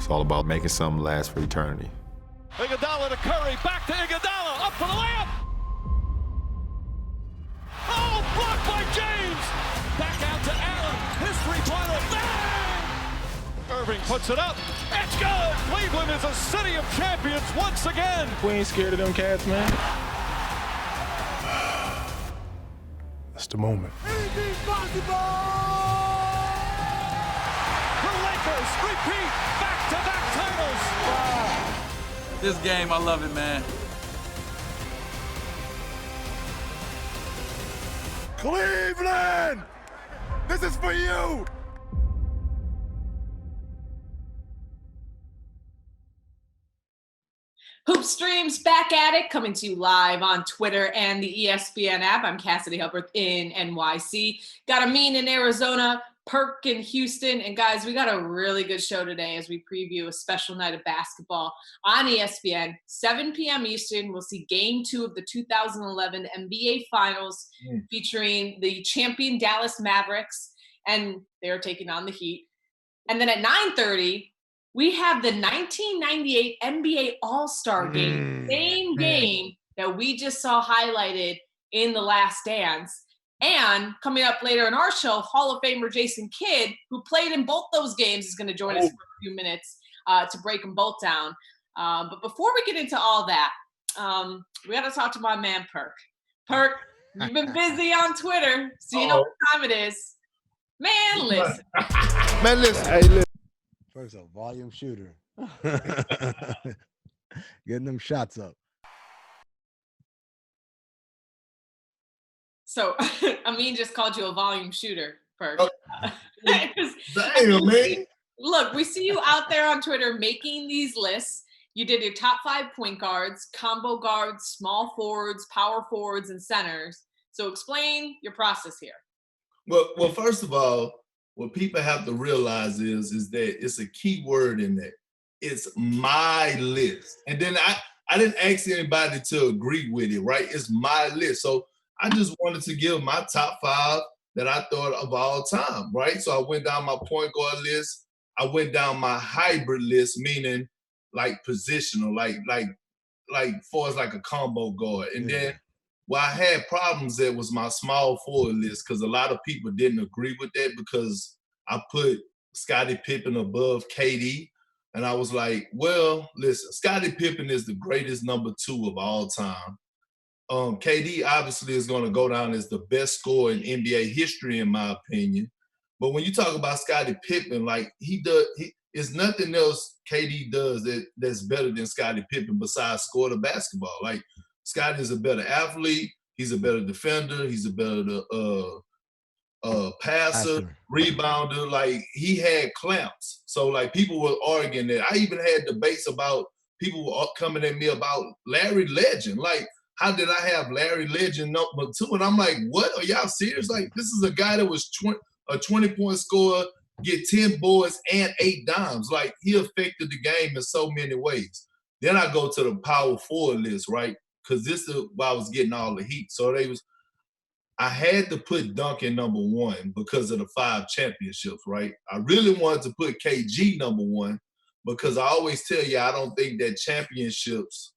It's all about making something last for eternity. Iguodala to Curry, back to Iguodala, up for the layup. Oh, blocked by James. Back out to Allen, his three-pointer, bang! Irving puts it up, it's good. Cleveland is a city of champions once again. We ain't scared of them cats, man. That's the moment. Anything's possible! The Lakers repeat back-to-back titles. Wow. This game, I love it, man. Cleveland! This is for you! Hoop Streams back at it, coming to you live on Twitter and the ESPN app. I'm Cassidy Hubbarth in NYC. Got Amin in Arizona, Perk in Houston. And guys, we got a really good show today as we preview a special night of basketball on ESPN. 7 p.m. Eastern, we'll see Game 2 of the 2011 NBA Finals featuring the champion Dallas Mavericks, and they're taking on the Heat. And then at 9:30, we have the 1998 NBA All-Star Game, same game that we just saw highlighted in The Last Dance. And coming up later in our show, Hall of Famer Jason Kidd, who played in both those games, is going to join us for a few minutes to break them both down. But before we get into all that, we got to talk to my man, Perk. Perk, you've been busy on Twitter, so you know what time it is. Man, listen. Man, listen. Hey, listen. First a volume shooter. Getting them shots up. So, Amin just called you a volume shooter, Perk. Damn, man. Look, we see you out there on Twitter making these lists. You did your top 5 point guards, combo guards, small forwards, power forwards, and centers. So explain your process here. Well, first of all, what people have to realize is that it's a key word in that. It's my list. And then I didn't ask anybody to agree with it, right? It's my list. So I just wanted to give my top 5 that I thought of all time, right? So I went down my point guard list. I went down my hybrid list, meaning like positional, like far as like a combo guard. And then where I had problems that was my small forward list, because a lot of people didn't agree with that because I put Scottie Pippen above KD. And I was like, well, listen, Scottie Pippen is the greatest number 2 of all time. KD obviously is going to go down as the best scorer in NBA history, in my opinion. But when you talk about Scottie Pippen, like it's nothing else KD does that's better than Scottie Pippen besides score the basketball. Like Scottie is a better athlete. He's a better defender. He's a better passer, rebounder. Like he had clamps. So like people were arguing that. I even had debates about people were coming at me about Larry Legend. Like, how did I have Larry Legend number 2? And I'm like, what? Are y'all serious? Like, this is a guy that was a 20-point scorer, get 10 boards and 8 dimes. Like, he affected the game in so many ways. Then I go to the power forward list, right? Because this is why I was getting all the heat. So I had to put Duncan number 1 because of the 5 championships, right? I really wanted to put KG number 1 because I always tell you I don't think that championships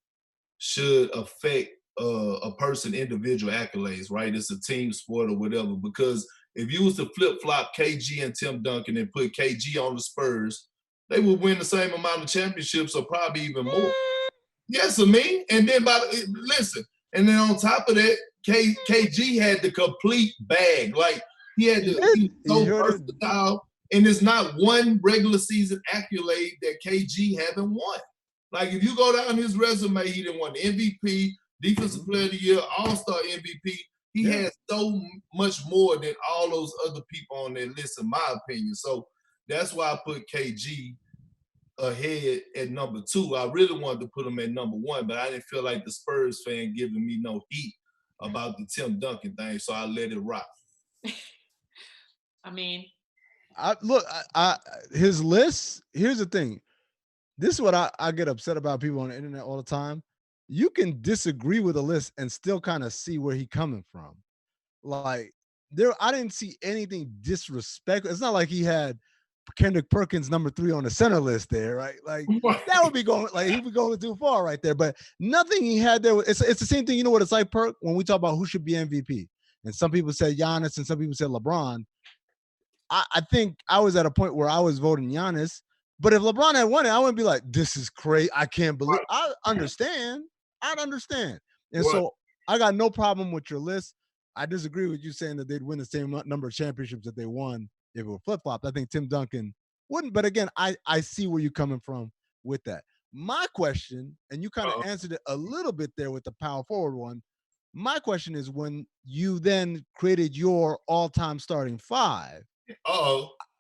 should affect a person individual accolades, right? It's a team sport or whatever. Because if you was to flip-flop KG and Tim Duncan and put KG on the Spurs, they would win the same amount of championships or probably even more. Yes, I mean. And then and then on top of that, KG had the complete bag. Like he was so versatile. And there's not one regular season accolade that KG haven't won. Like if you go down his resume, he done won the MVP, Defensive Player of the Year, All-Star MVP. He had so much more than all those other people on that list, in my opinion. So that's why I put KG ahead at number 2. I really wanted to put him at number 1, but I didn't feel like the Spurs fan giving me no heat about the Tim Duncan thing, so I let it rock. I mean, his list, here's the thing. This is what I get upset about people on the internet all the time. You can disagree with a list and still kind of see where he's coming from. Like I didn't see anything disrespectful. It's not like he had Kendrick Perkins number 3 on the center list there, right? Like that would be going like he'd be going too far right there. But nothing he had there. It's the same thing. You know what it's like, Perk, when we talk about who should be MVP. And some people said Giannis and some people said LeBron. I think I was at a point where I was voting Giannis. But if LeBron had won it, I wouldn't be like, this is crazy. I can't believe. I understand. I'd understand. And so I got no problem with your list. I disagree with you saying that they'd win the same number of championships that they won if it were flip-flopped. I think Tim Duncan wouldn't. But again, I see where you're coming from with that. My question, and you kind of answered it a little bit there with the power forward one. My question is, when you then created your all-time starting 5,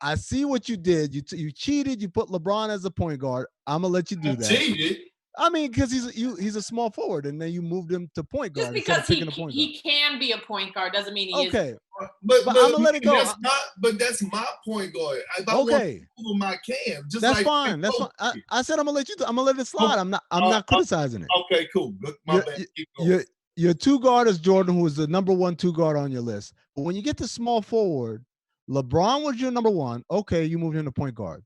I see what you did. You cheated. You put LeBron as a point guard. I'm gonna let you do that. Cheated. I mean, because he's a small forward, and then you moved him to point guard. Just because he can be a point guard doesn't mean he is. But I'm gonna let it go. That's my point guard. If I want to move him, I can. That's fine. That's fine. I said I'm gonna let you do. I'm gonna let it slide. I'm not criticizing it. Okay, cool. My bad. Keep going. Your 2 guard is Jordan, who is the number 1 2 guard on your list. But when you get to small forward, LeBron was your number 1. Okay, you moved him to point guard.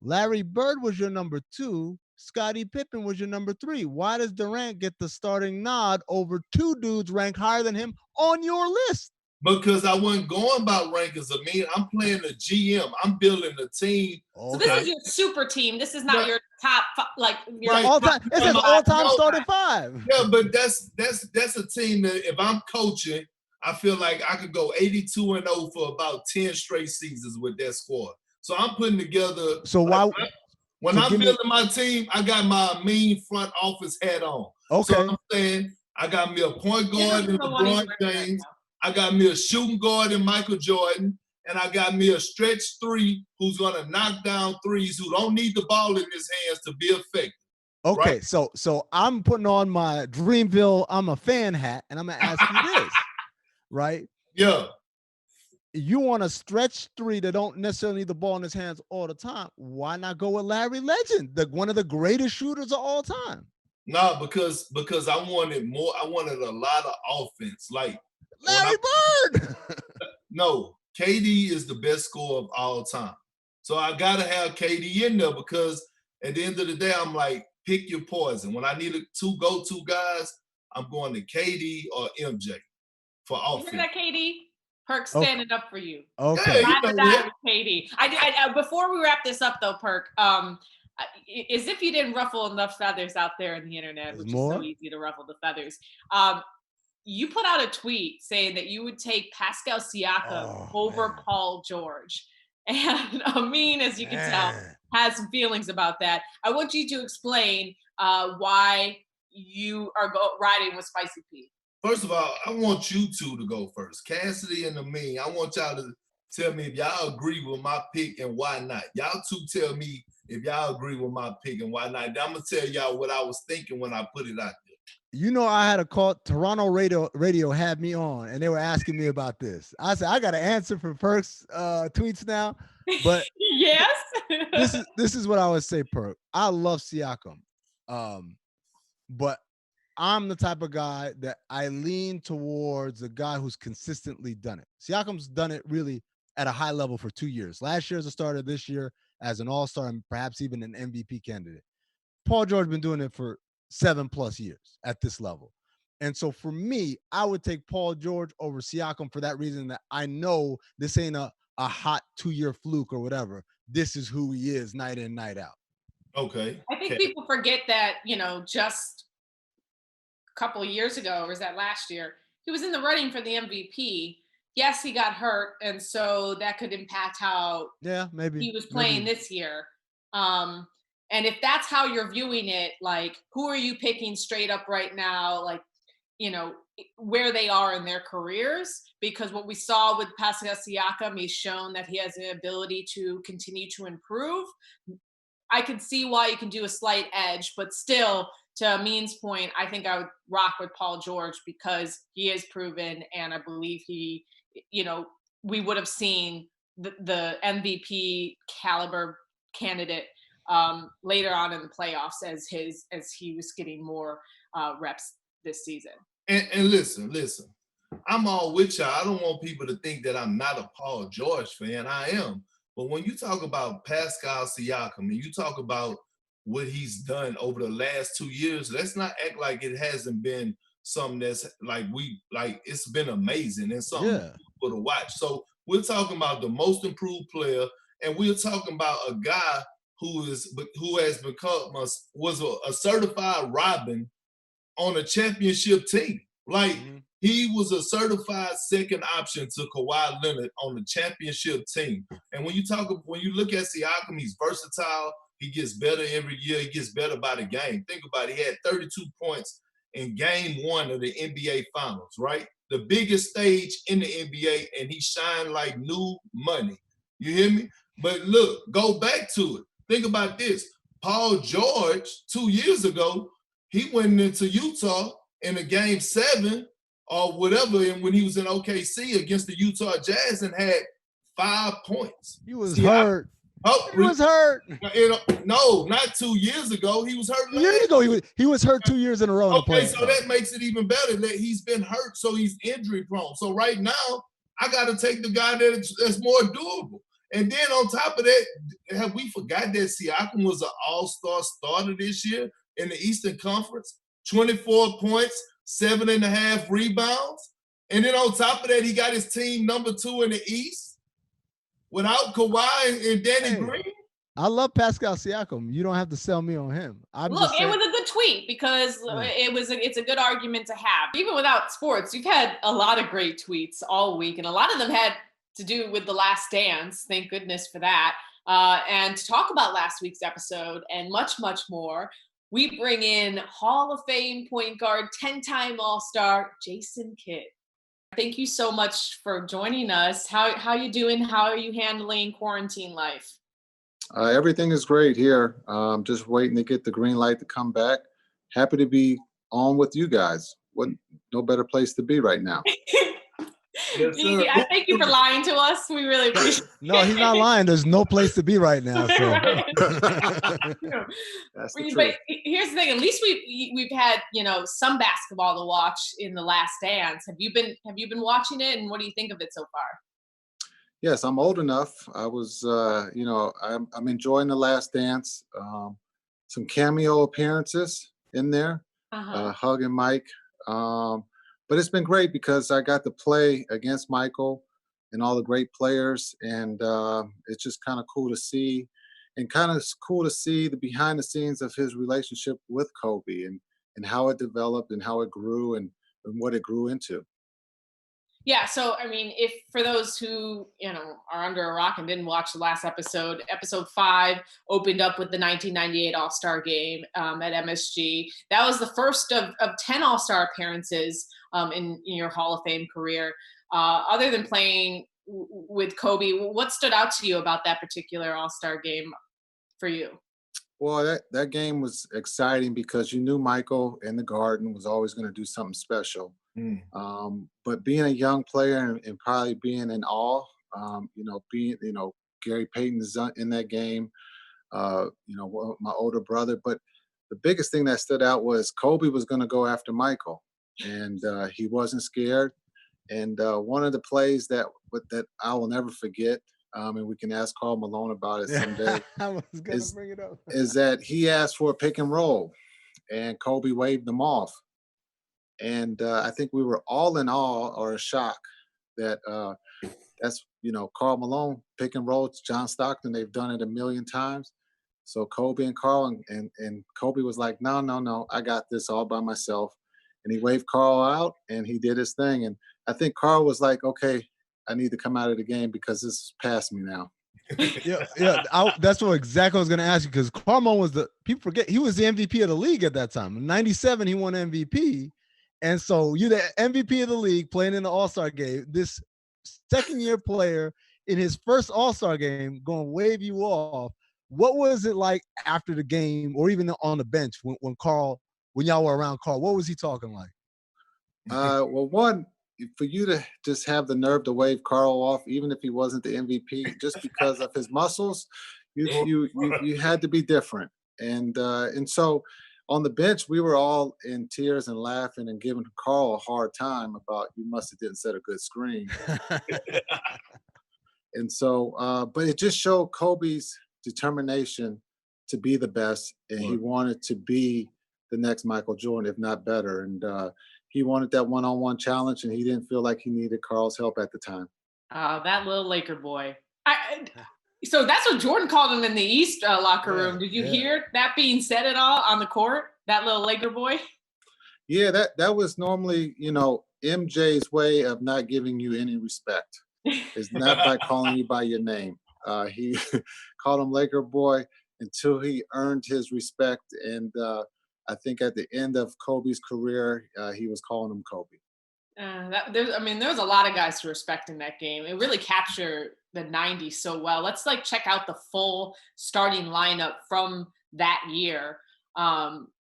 Larry Bird was your number 2. Scottie Pippen was your number 3. Why does Durant get the starting nod over 2 dudes ranked higher than him on your list? Because I wasn't going about rankings. I mean, I'm playing the GM. I'm building a team. So this is your super team. This is not your top your all-time. This is all-time starting 5. Yeah, but that's a team that if I'm coaching, I feel like I could go 82-0 for about 10 straight seasons with that squad. So I'm putting together. So when I'm building my team, I got my mean front office hat on. Okay. So I'm saying I got me a point guard in LeBron James. I got me a shooting guard in Michael Jordan. And I got me a stretch 3 who's going to knock down threes, who don't need the ball in his hands to be effective. Okay, right? so I'm putting on my Dreamville, I'm a fan hat, and I'm going to ask you this, right? Yeah. You want a stretch 3 that don't necessarily need the ball in his hands all the time. Why not go with Larry Legend, one of the greatest shooters of all time? No, because I wanted more. I wanted a lot of offense. Like Larry Bird. No, KD is the best scorer of all time. So I got to have KD in there because at the end of the day, I'm like, pick your poison. When I need 2 go-to guys, I'm going to KD or MJ for offense. Isn't that KD? Perk standing up for you. Okay. KD. I before we wrap this up though, Perk, as if you didn't ruffle enough feathers out there in the internet, which is so easy to ruffle the feathers. You put out a tweet saying that you would take Pascal Siakam over Paul George. And Amin, as you can tell, has some feelings about that. I want you to explain why you are riding with Spicy P. First of all, I want you 2 to go first. Cassidy and Amin, I want y'all to tell me if y'all agree with my pick and why not. Y'all 2 tell me if y'all agree with my pick and why not. Then I'm going to tell y'all what I was thinking when I put it out there. You know, I had a call. Toronto radio had me on, and they were asking me about this. I said, I got to answer for Perk's tweets now. But yes, this is what I would say, Perk. I love Siakam. But I'm the type of guy that I lean towards a guy who's consistently done it. Siakam's done it really at a high level for 2 years. Last year as a starter, this year as an all-star, and perhaps even an MVP candidate. Paul George has been doing it for 7+ years at this level. And so for me, I would take Paul George over Siakam for that reason, that I know this ain't a hot 2-year fluke or whatever. This is who he is night in, night out. Okay. I think people forget that, just couple of years ago, or was that last year, he was in the running for the MVP. Yes, he got hurt, and so that could impact how maybe he was playing this year. And if that's how you're viewing it, like, who are you picking straight up right now, like, where they are in their careers? Because what we saw with Pascal Siakam, he's shown that he has the ability to continue to improve. I could see why you can do a slight edge, but still, to Amin's point, I think I would rock with Paul George because he is proven, and I believe he, we would have seen the MVP caliber candidate later on in the playoffs as he was getting more reps this season. And listen, I'm all with y'all. I don't want people to think that I'm not a Paul George fan. I am. But when you talk about Pascal Siakam and you talk about what he's done over the last 2 years, let's not act like it hasn't been something that's it's been amazing and something for to watch. So we're talking about the most improved player, and we're talking about a guy who has become was a certified Robin on a championship team. Like he was a certified second option to Kawhi Leonard on the championship team. And when you look at Siakam, he's versatile. He gets better every year. He gets better by the game. Think about it. He had 32 points in game 1 of the NBA Finals, right? The biggest stage in the NBA, and he shined like new money. You hear me? But look, go back to it. Think about this. Paul George, 2 years ago, he went into Utah in a game 7 or whatever, and when he was in OKC against the Utah Jazz and had 5 points. He was hurt. He was hurt. No, not 2 years ago. He was hurt. 2 years ago, he was hurt 2 years in a row. Okay, so that makes it even better that he's been hurt, so he's injury prone. So right now, I got to take the guy that's more doable. And then on top of that, have we forgot that Siakam was an all-star starter this year in the Eastern Conference? 24 points, 7.5 rebounds. And then on top of that, he got his team number 2 in the East without Kawhi and Danny Green. I love Pascal Siakam. You don't have to sell me on him. Look, it was a good tweet because it's a good argument to have. Even without sports, you've had a lot of great tweets all week, and a lot of them had to do with The Last Dance. Thank goodness for that. And to talk about last week's episode and much, much more, we bring in Hall of Fame point guard, 10-time All-Star, Jason Kidd. Thank you so much for joining us. How you doing? How are you handling quarantine life? Everything is great here. Just waiting to get the green light to come back. Happy to be on with you guys. No better place to be right now. Yes, I thank you for lying to us. We really appreciate it. No, he's not lying. There's no place to be right now. So. That's the But truth. here's the thing. At least we've had some basketball to watch in The Last Dance. Have you been watching it, and what do you think of it so far? Yes, I'm old enough. I was, I'm enjoying The Last Dance. Some cameo appearances in there, Hug and Mike. But it's been great because I got to play against Michael and all the great players, and it's just kind of cool to see, and kind of cool to see the behind the scenes of his relationship with Kobe and how it developed and how it grew and what it grew into. Yeah, so I mean, if for those who are under a rock and didn't watch the last episode 5 opened up with the 1998 All-Star Game at MSG. That was the first of 10 All-Star appearances in your Hall of Fame career. Other than playing with Kobe, what stood out to you about that particular All-Star Game for you? Well, that game was exciting because you knew Michael in the Garden was always going to do something special. But being a young player and probably being in awe, Gary Payton is in that game, my older brother. But the biggest thing that stood out was Kobe was going to go after Michael, and he wasn't scared. And one of the plays that I will never forget, and we can ask Karl Malone about it someday, I was going to bring it up. is that he asked for a pick and roll, and Kobe waved him off. And I think we were all in awe or in shock that that's, Karl Malone, pick and roll, John Stockton, they've done it a million times. So Kobe and Karl, and Kobe was like, no, I got this all by myself. And he waved Karl out, and he did his thing. And I think Karl was like, okay, I need to come out of the game because this is past me now. That's what exactly I was going to ask you, because Karl Malone people forget, he was the MVP of the league at that time. In 97, he won MVP. And so you're the MVP of the league playing in the All-Star game. This second-year player in his first All-Star game going to wave you off. What was it like after the game, or even on the bench when y'all were around Karl? What was he talking like? Well, one, for you to just have the nerve to wave Karl off, even if he wasn't the MVP, just because of his muscles, you had to be different. And so on the bench, we were all in tears and laughing and giving Karl a hard time about, you must have didn't set a good screen. And so, but it just showed Kobe's determination to be the best, and he wanted to be the next Michael Jordan, if not better. And he wanted that one-on-one challenge, and he didn't feel like he needed Carl's help at the time. That little Laker boy. So that's what Jordan called him in the East locker room. Did you hear that being said at all on the court? That little Laker boy? Yeah, that was normally, MJ's way of not giving you any respect. It's not by calling you by your name. He called him Laker boy until he earned his respect. And I think at the end of Kobe's career, he was calling him Kobe. There was a lot of guys to respect in that game. It really captured the 90s so well. Let's check out the full starting lineup from that year.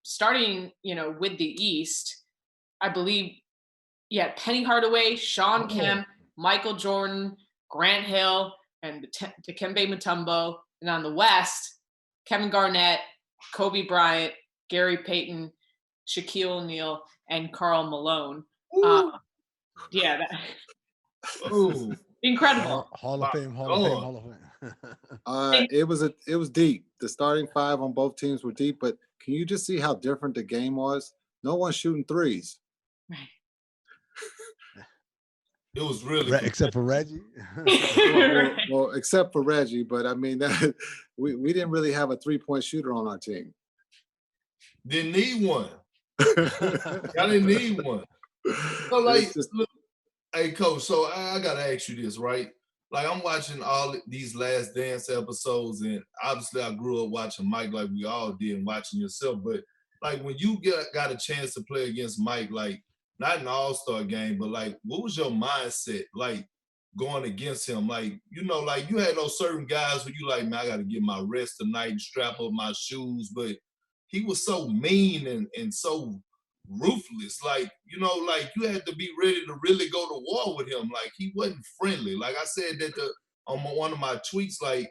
Starting, with the East, I believe, Penny Hardaway, Sean Kemp, Michael Jordan, Grant Hill, and Dikembe Mutombo. And on the West, Kevin Garnett, Kobe Bryant, Gary Payton, Shaquille O'Neal, and Karl Malone. Incredible. Hall of Fame, Hall of Fame. It was deep. The starting five on both teams were deep, but can you just see how different the game was? No one's shooting threes. Right. It was really except for Reggie. well, except for Reggie, but I mean, we didn't really have a 3-point shooter on our team. Didn't need one. I didn't need one. So look, hey coach, so I gotta ask you this, right? Like I'm watching all these Last Dance episodes, and obviously I grew up watching Mike like we all did, and watching yourself. But like when you got a chance to play against Mike, like not an all-star game, but like what was your mindset like going against him? Like, like you had those certain guys where you like, man, I gotta get my rest tonight and strap up my shoes, but he was so mean and so ruthless. Like, like you had to be ready to really go to war with him. Like he wasn't friendly. Like I said that on one of my tweets, like,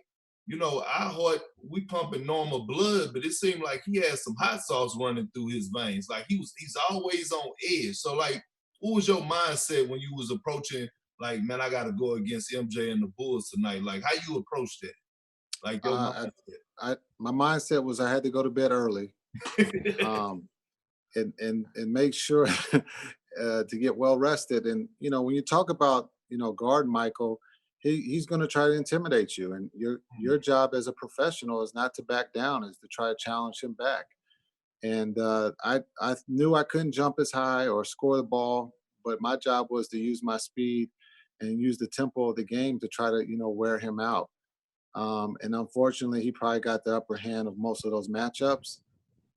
our heart, we pumping normal blood, but it seemed like he had some hot sauce running through his veins. Like he's always on edge. So like, what was your mindset when you was approaching, like, man, I got to go against MJ and the Bulls tonight? Like how you approach that? Like your mindset. My mindset was I had to go to bed early. And make sure to get well rested. And when you talk about guard Michael, he's going to try to intimidate you, and your job as a professional is not to back down, is to try to challenge him back. And I knew I couldn't jump as high or score the ball, but my job was to use my speed and use the tempo of the game to try to wear him out. And unfortunately, he probably got the upper hand of most of those matchups.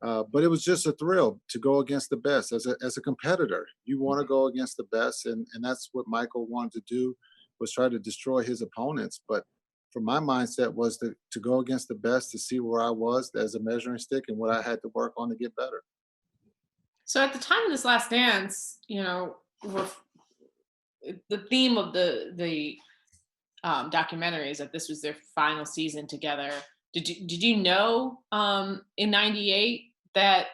But it was just a thrill to go against the best. As a competitor, you want to go against the best, and that's what Michael wanted to do, was try to destroy his opponents. But for my mindset was to go against the best, to see where I was as a measuring stick and what I had to work on to get better. So at the time of this Last Dance, the theme of the documentary is that this was their final season together. Did you know in '98 that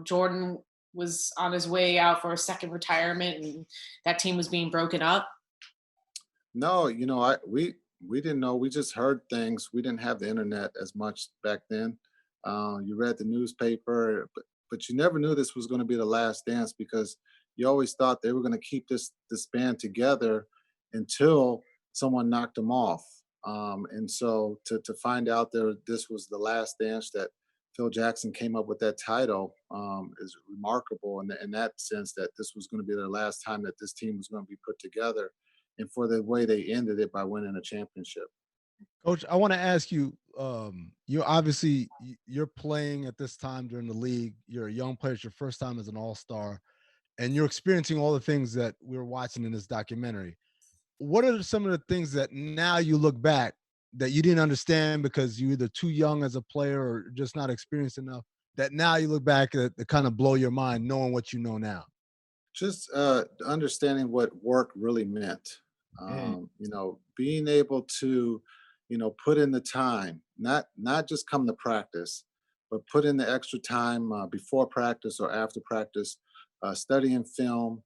Jordan was on his way out for a second retirement and that team was being broken up? No, we didn't know. We just heard things. We didn't have the internet as much back then. You read the newspaper, but you never knew this was going to be the Last Dance, because you always thought they were going to keep this band together until someone knocked them off. And so to find out this was the Last Dance, that Phil Jackson came up with that title, is remarkable in that sense, that this was going to be their last time that this team was going to be put together, and for the way they ended it by winning a championship. Coach, I want to ask you, you're playing at this time during the league. You're a young player. It's your first time as an all-star, and you're experiencing all the things that we were watching in this documentary. What are some of the things that now you look back that you didn't understand because you're either too young as a player or just not experienced enough, that now you look back that kind of blow your mind knowing what you know now? Just understanding what work really meant. Being able to, put in the time, not just come to practice, but put in the extra time before practice or after practice, studying film.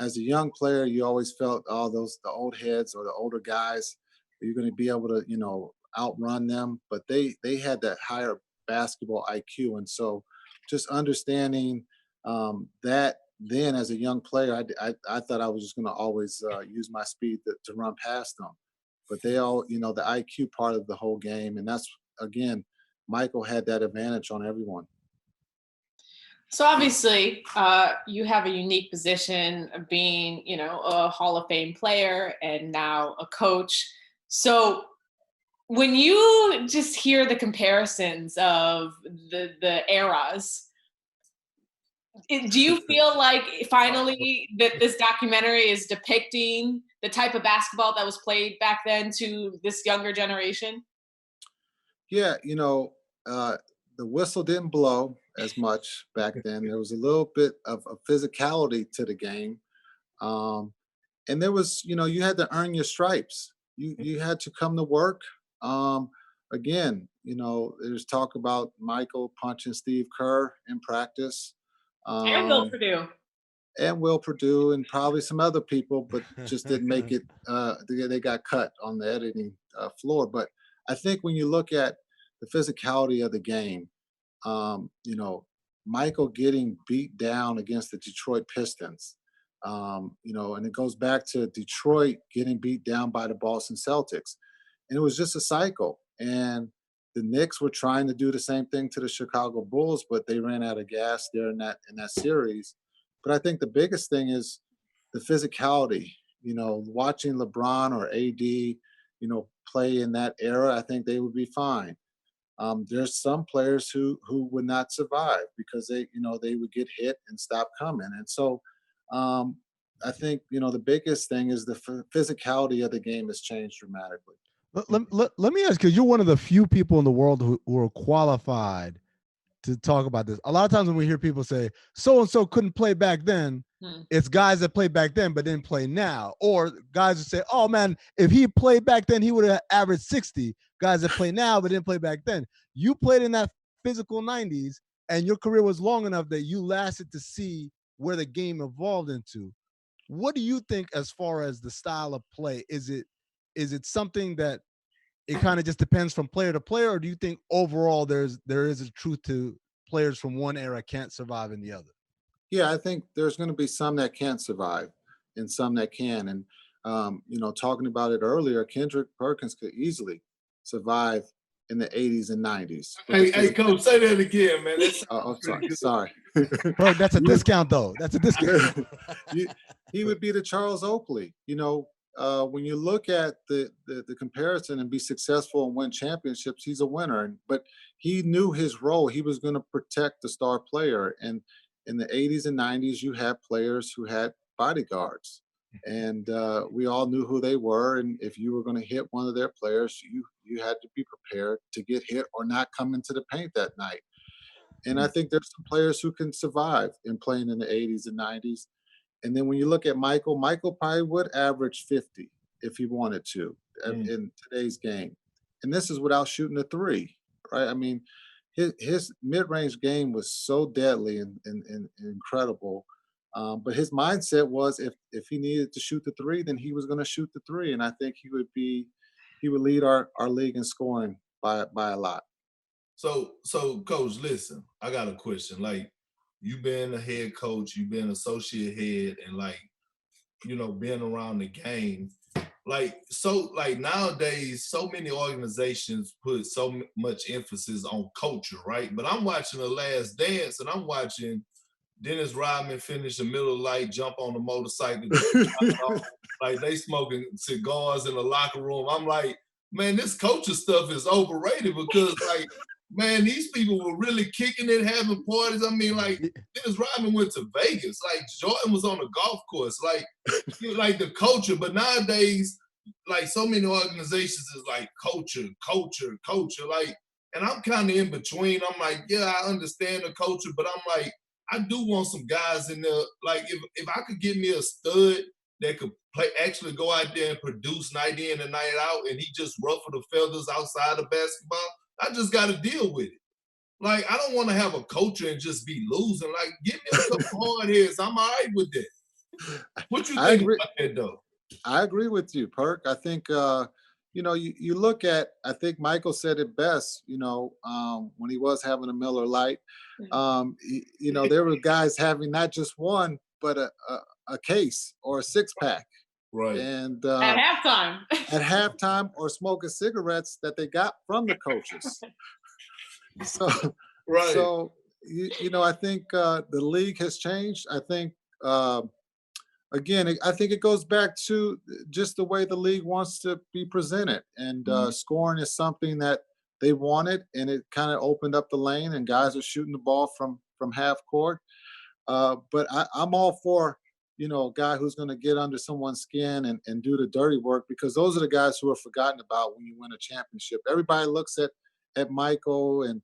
As a young player, you always felt the old heads or the older guys, you're going to be able to, you know, outrun them. But they had that higher basketball IQ, and so just understanding that then as a young player, I thought I was just going to always use my speed to run past them. But they all, you know, the IQ part of the whole game, and that's again, Michael had that advantage on everyone. So obviously, you have a unique position of being, you know, a Hall of Fame player and now a coach. So when you just hear the comparisons of the eras, do you feel like finally that this documentary is depicting the type of basketball that was played back then to this younger generation? Yeah, you know, the whistle didn't blow as much back then. There was a little bit of physicality to the game. And there was, you know, you had to earn your stripes. You had to come to work. Again, you know, there's talk about Michael punching Steve Kerr in practice. And Will Purdue. And Will Purdue and probably some other people, but just didn't make it. They got cut on the editing floor. But I think when you look at the physicality of the game, you know, Michael getting beat down against the Detroit Pistons, you know, and it goes back to Detroit getting beat down by the Boston Celtics. And it was just a cycle. And the Knicks were trying to do the same thing to the Chicago Bulls, but they ran out of gas there in that series. But I think the biggest thing is the physicality. You know, watching LeBron or AD, you know, play in that era, I think they would be fine. There's some players who would not survive because they, you know, they would get hit and stop coming. And so I think, you know, the biggest thing is the physicality of the game has changed dramatically. Let me ask you, you're one of the few people in the world who are qualified to talk about this. A lot of times when we hear people say, so-and-so couldn't play back then, it's guys that played back then but didn't play now. Or guys who say, oh, man, if he played back then, he would have averaged 60. Guys that play now but didn't play back then. You played in that physical 90s, and your career was long enough that you lasted to see where the game evolved into. What do you think as far as the style of play? Is it something that it kind of just depends from player to player, or do you think overall there is a truth to players from one era can't survive in the other? Yeah, I think there's going to be some that can't survive and some that can. And, you know, talking about it earlier, Kendrick Perkins could easily survive in the 80s and 90s. Hey, Coach, say that again, man. Oh, sorry. Perk, that's a discount, though. That's a discount. He would be the Charles Oakley. You know, when you look at the comparison and be successful and win championships, he's a winner. But he knew his role. He was going to protect the star player. And in the 80s and 90s, you had players who had bodyguards. And we all knew who they were. And if you were going to hit one of their players, you had to be prepared to get hit or not come into the paint that night. And I think there's some players who can survive in playing in the 80s and 90s. And then when you look at Michael probably would average 50 if he wanted to in today's game. And this is without shooting a three, right? I mean, his mid-range game was so deadly and incredible. But his mindset was if he needed to shoot the three, then he was going to shoot the three. And I think he would lead our league in scoring by a lot. So Coach, listen, I got a question. Like, you've been a head coach, you've been associate head, and like, you know, being around the game. Like, so like nowadays, so many organizations put so much emphasis on culture, right? But I'm watching The Last Dance, and I'm watching Dennis Rodman finish the middle of the night, jump on the motorcycle, like they smoking cigars in the locker room. I'm like, man, this culture stuff is overrated because, like, man, these people were really kicking it, having parties. I mean, like, Dennis Rodman went to Vegas. Like, Jordan was on the golf course. Like, like the culture. But nowadays, like, so many organizations is like culture. Like, and I'm kind of in between. I'm like, yeah, I understand the culture, but I'm like, I do want some guys in there. Like, if I could get me a stud that could actually go out there and produce night in and night out, and he just ruffle the feathers outside of basketball, I just got to deal with it. Like, I don't want to have a culture and just be losing. Like, give me a couple hard heads. I'm all right with that. What you think about that, though? I agree with you, Perk. I think, you look at, I think Michael said it best, when he was having a Miller Lite, there were guys having not just one, but a case or a six pack. Right. And at halftime. at halftime, or smoking cigarettes that they got from the coaches. So, Right. so I think the league has changed. I think, again, I think it goes back to just the way the league wants to be presented. And scoring is something that they wanted, and it kind of opened up the lane, and guys are shooting the ball from half court. But I'm all for, a guy who's going to get under someone's skin and do the dirty work, because those are the guys who are forgotten about when you win a championship. Everybody looks at Michael and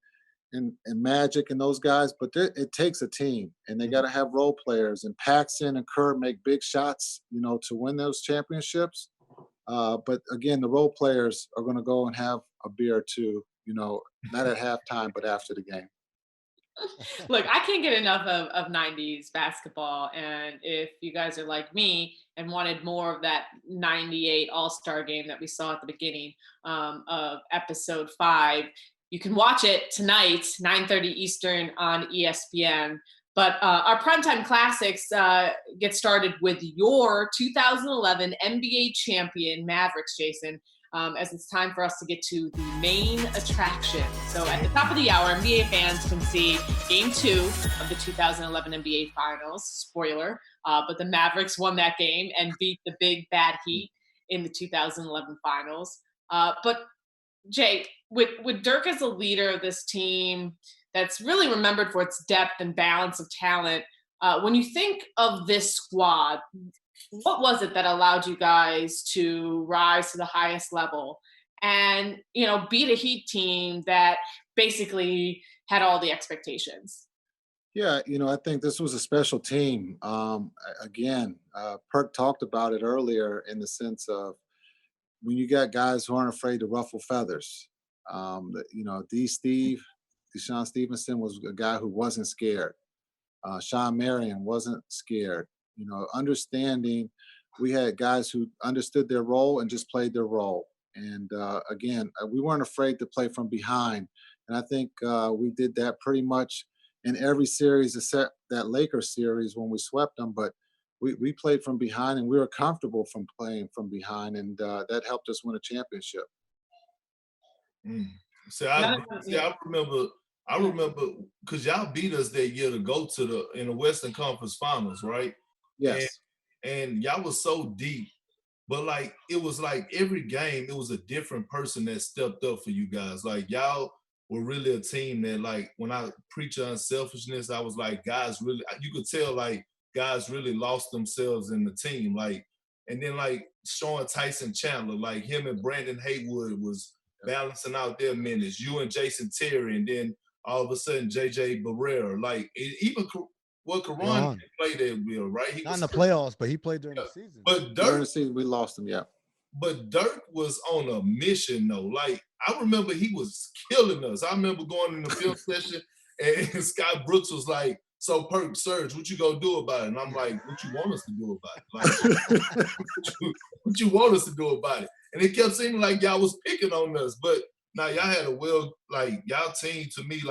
Magic and those guys, but it takes a team, and they got to have role players. And Paxson and Kerr make big shots, to win those championships. But again, the role players are going to go and have a beer or two, not at halftime, but after the game. Look, I can't get enough of 90s basketball. And if you guys are like me and wanted more of that 98 All-Star game that we saw at the beginning of episode 5, you can watch it tonight, 9:30 Eastern on ESPN. But our primetime classics get started with your 2011 NBA champion Mavericks, Jason, as it's time for us to get to the main attraction. So at the top of the hour, NBA fans can see Game 2 of the 2011 NBA Finals. Spoiler, but the Mavericks won that game and beat the big bad Heat in the 2011 Finals. But Jake, with Dirk as a leader of this team that's really remembered for its depth and balance of talent, when you think of this squad, what was it that allowed you guys to rise to the highest level and, beat a Heat team that basically had all the expectations? Yeah, I think this was a special team. Again, Perk talked about it earlier in the sense of when you got guys who aren't afraid to ruffle feathers. Deshaun Stevenson was a guy who wasn't scared. Sean Marion wasn't scared. Understanding, we had guys who understood their role and just played their role. And again, we weren't afraid to play from behind. And I think we did that pretty much in every series except that Lakers series when we swept them. But we played from behind, and we were comfortable from playing from behind, and that helped us win a championship. See, I remember because y'all beat us that year to go to in the Western Conference Finals, right? Yes. And y'all was so deep, but it was like every game, it was a different person that stepped up for you guys. Like y'all were really a team that, when I preach unselfishness, I was like, guys really, you could tell guys really lost themselves in the team. And then showing Tyson Chandler, him and Brandon Haywood was balancing out their minutes. You and Jason Terry, and then all of a sudden JJ Barrera. Even Karan played that bill, right? He Not in the playoffs, but he played during the season. But during the season, we lost him, yeah. But Dirk was on a mission, though. I remember he was killing us. I remember going in the film session, and Scott Brooks was like, "So Perk, Serge, what you gonna do about it?" And I'm like, "What you want us to do about it? What you want us to do about it?" And it kept seeming like y'all was picking on us. But now y'all had a y'all team, to me,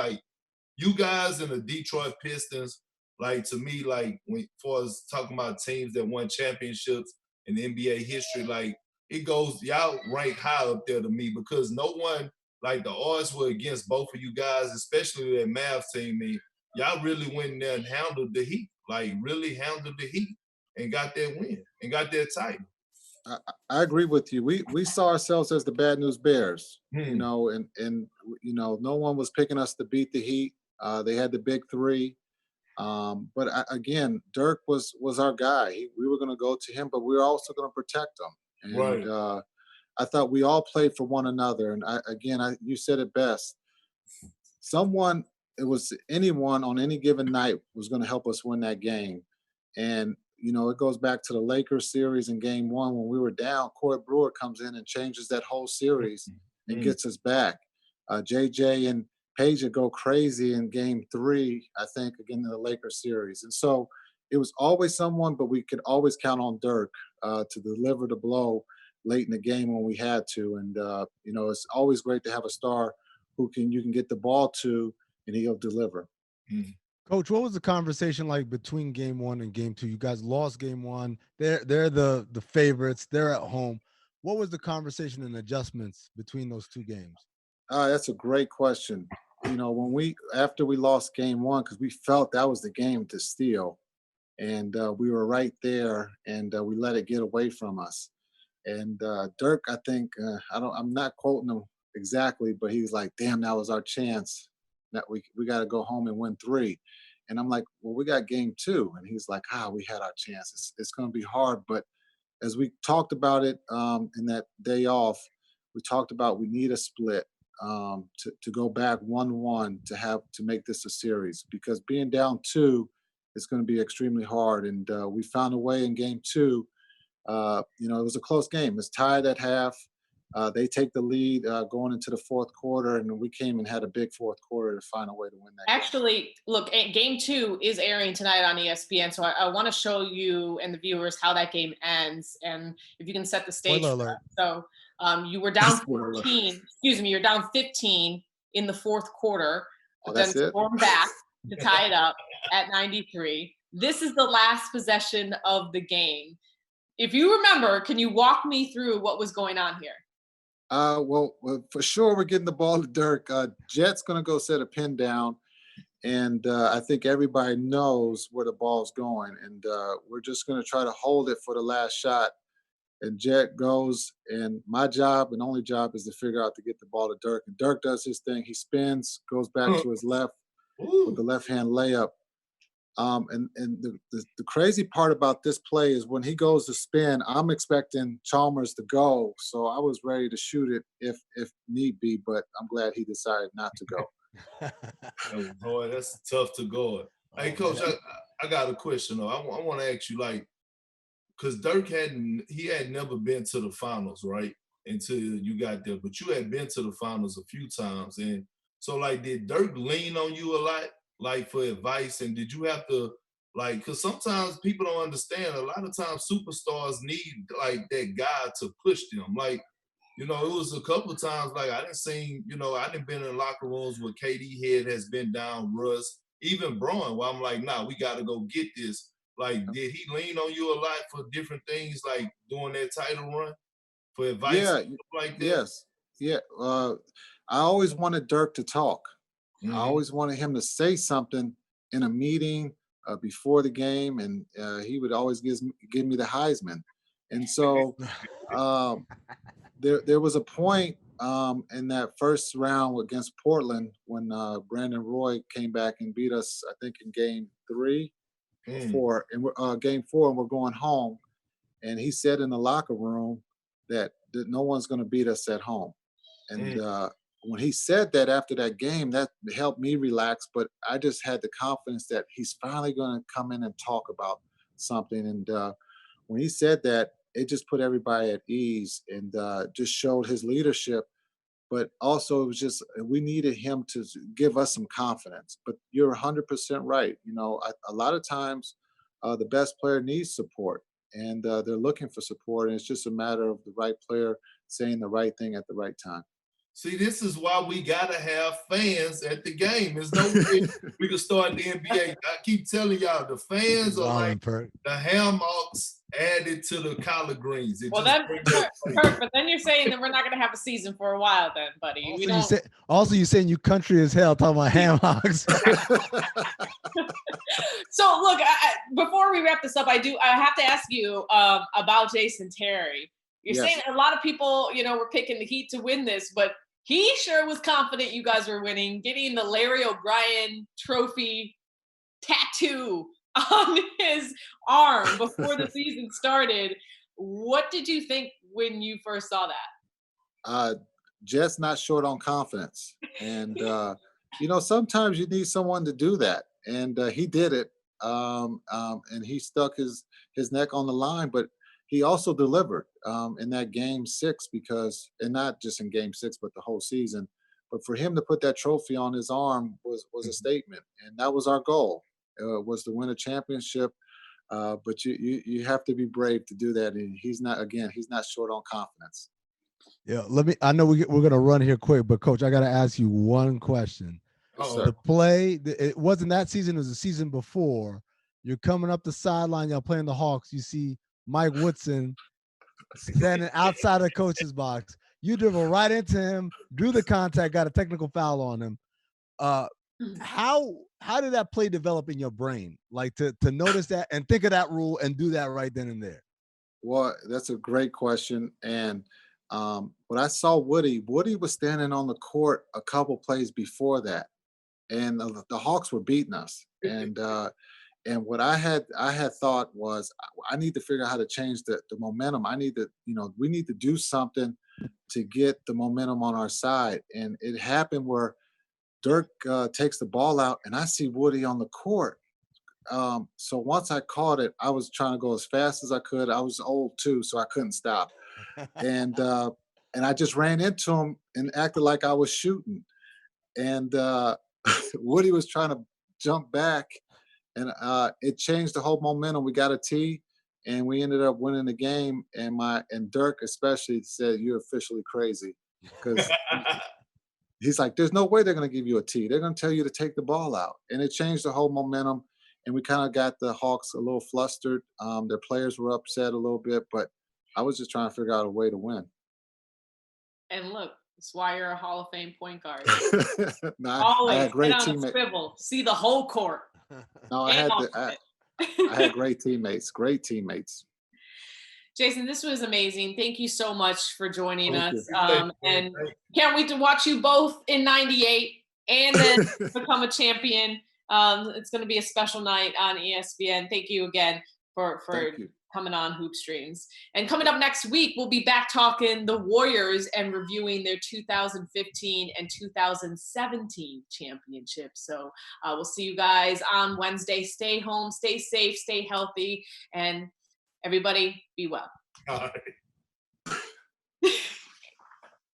you guys and the Detroit Pistons, to me, when far as talking about teams that won championships in NBA history, it goes, y'all rank high up there to me, because no one, the odds were against both of you guys, especially that Mavs team. Y'all really went in there and handled the Heat, really handled the Heat and got that win and got that title. I agree with you. We saw ourselves as the Bad News Bears, and no one was picking us to beat the Heat. They had the big three. But again, Dirk was our guy. We were going to go to him, but we were also going to protect him. And right. I thought we all played for one another. And you said it best. Anyone on any given night was going to help us win that game. And, it goes back to the Lakers series in Game 1 when we were down. Corey Brewer comes in and changes that whole series and gets us back. JJ and Peja go crazy in Game 3, I think, again in the Lakers series. And so it was always someone, but we could always count on Dirk to deliver the blow. late in the game when we had to. And it's always great to have a star who you can get the ball to and he'll deliver. Mm-hmm. Coach, what was the conversation like between game 1 and game 2? You guys lost game 1. They're the favorites. They're at home. What was the conversation and adjustments between those 2 games? That's a great question. After we lost game 1, because we felt that was the game to steal, and we were right there, and we let it get away from us. And Dirk, I think I'm not quoting him exactly, but he's like, "Damn, that was our chance. That we got to go home and win 3." And I'm like, "Well, we got game 2," and he's like, "We had our chance. It's going to be hard." But as we talked about it in that day off, we talked about we need a split to go back 1-1 to make this a series, because being down 2 is going to be extremely hard. And we found a way in game 2. It was a close game. It's tied at half. They take the lead going into the fourth quarter, and we came and had a big fourth quarter to find a way to win that game. Actually, look, game 2 is airing tonight on ESPN, so I want to show you and the viewers how that game ends, and if you can set the stage. So you were down 15. Excuse me, you're down 15 in the fourth quarter, but then stormed back to tie it up at 93. This is the last possession of the game. If you remember, can you walk me through what was going on here? Well, for sure, we're getting the ball to Dirk. Jet's going to go set a pin down, and I think everybody knows where the ball's going, and we're just going to try to hold it for the last shot. And Jet goes, and my job and only job is to figure out to get the ball to Dirk. And Dirk does his thing. He spins, goes back to his left with the left-hand layup. And the crazy part about this play is when he goes to spin, I'm expecting Chalmers to go. So I was ready to shoot it if need be, but I'm glad he decided not to go. Oh, boy, that's tough to guard. Hey, Coach, I got a question, though. I want to ask you, because Dirk had never been to the finals, right, until you got there. But you had been to the finals a few times. And so, did Dirk lean on you a lot? For advice, and did you have to because sometimes people don't understand, a lot of times superstars need that guy to push them, it was a couple of times I didn't see, I didn't been in locker rooms where KD head has been down, Russ, even Braun, where I'm like, nah, we got to go get this. Did he lean on you a lot for different things, during that title run, for advice? Yeah, that? Yes, yeah. I always wanted Dirk to talk. Mm-hmm. I always wanted him to say something in a meeting before the game, and he would always give me the Heisman. And so there was a point in that first round against Portland when Brandon Roy came back and beat us, I think, in game 3 or 4, and game 4, and we're going home. And he said in the locker room that no one's going to beat us at home. And when he said that after that game, that helped me relax. But I just had the confidence that he's finally going to come in and talk about something. And when he said that, it just put everybody at ease and just showed his leadership. But also, it was just we needed him to give us some confidence. But you're 100% right. A lot of times the best player needs support, and they're looking for support. And it's just a matter of the right player saying the right thing at the right time. See, this is why we gotta have fans at the game. There's no way we can start the NBA. I keep telling y'all, the fans are the hammocks added to the collard greens. Well, Perk, but then you're saying that we're not going to have a season for a while, then, buddy. You're saying you country as hell talking about hammocks. So, look, before we wrap this up, I have to ask you about Jason Terry. You're saying a lot of people, were picking the Heat to win this, but he sure was confident you guys were winning, getting the Larry O'Brien trophy tattoo on his arm before the season started. What did you think when you first saw that? Just not short on confidence. And, sometimes you need someone to do that. And he did it. And he stuck his neck on the line, but he also delivered in that game 6 and not just in game 6, but the whole season. But for him to put that trophy on his arm was a statement. And that was our goal, was to win a championship But you have to be brave to do that. And he's not short on confidence. Yeah, I know we're going to run here quick, but Coach, I got to ask you one question. The play, it wasn't that season, it was the season before. You're coming up the sideline, y'all playing the Hawks. You see Mike Woodson standing outside the coach's box. You dribble right into him, do the contact, got a technical foul on him. How did that play develop in your brain? Like to notice that and think of that rule and do that right then and there? Well, that's a great question. And when I saw Woody was standing on the court a couple plays before that, and the Hawks were beating us. And what I had thought was, I need to figure out how to change the momentum. We need to do something to get the momentum on our side. And it happened where Dirk takes the ball out, and I see Woody on the court. So once I caught it, I was trying to go as fast as I could. I was old too, so I couldn't stop. And I just ran into him and acted like I was shooting. And Woody was trying to jump back, and it changed the whole momentum. We got a tee, and we ended up winning the game. And Dirk especially said, "You're officially crazy," because he's like, "There's no way they're going to give you a tee. They're going to tell you to take the ball out." And it changed the whole momentum. And we kind of got the Hawks a little flustered. Their players were upset a little bit, but I was just trying to figure out a way to win. And look, that's why you're a Hall of Fame point guard. I had great teammates. See the whole court. No, I had great teammates. Great teammates. Jason, this was amazing. Thank you so much for joining us. And can't wait to watch you both in '98 and then become a champion. It's going to be a special night on ESPN. Thank you again for coming on Hoop Streams. And coming up next week, we'll be back talking the Warriors and reviewing their 2015 and 2017 championships. So we'll see you guys on Wednesday. Stay home, stay safe, stay healthy, and everybody be well. All right.